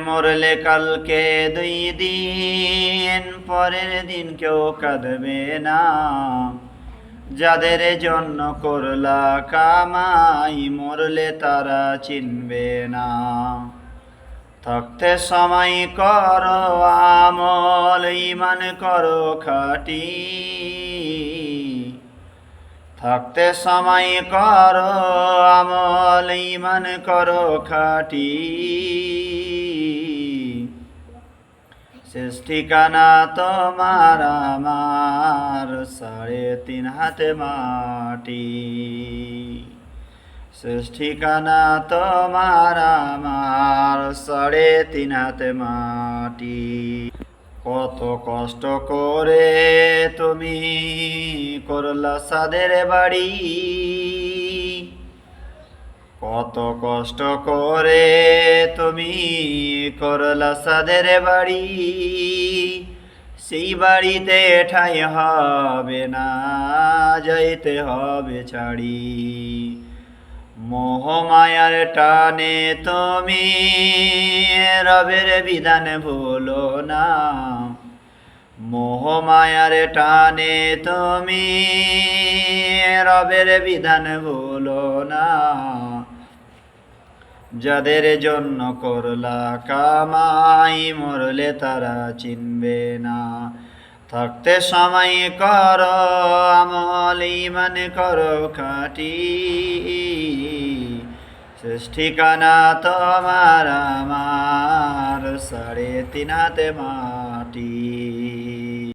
মরলে কালকে 2 দিন, পরের দিন কেউ কাঁদবে না। যাদের জন্য করলা কামাই, মরলে তারা চিনবে না। থাকতে সময় করো আমল, ঈমান করো খাঁটি। থাকতে সময় করো আমল, ঈমান করো খাঁটি। শেষ ঠিকানা তোমার আমার 3.5 হাত মাটি। শেষ ঠিকানা তোমার আমার 3.5 হাত মাটি। কত কষ্ট করে তুমি করলা সাদের বাড়ি, কত কষ্ট করে তুমি করলা সাদের বাড়ি। সেই বাড়িতে ঠাঁই হবে না, যাইতে হবে ছাড়ি। মোহমায়ার টানে তুমি রবের বিধান ভুলো না। মোহমায়ার টানে তুমি রবের বিধান ভুলো না। যাদের জন্য করলা কামাই, মরলে তারা চিনবে না। থাকতে সময় করো আমল, ঈমান করো খাঁটি। শেষ ঠিকানা তোমার আমার 3.5 হাত মাটি।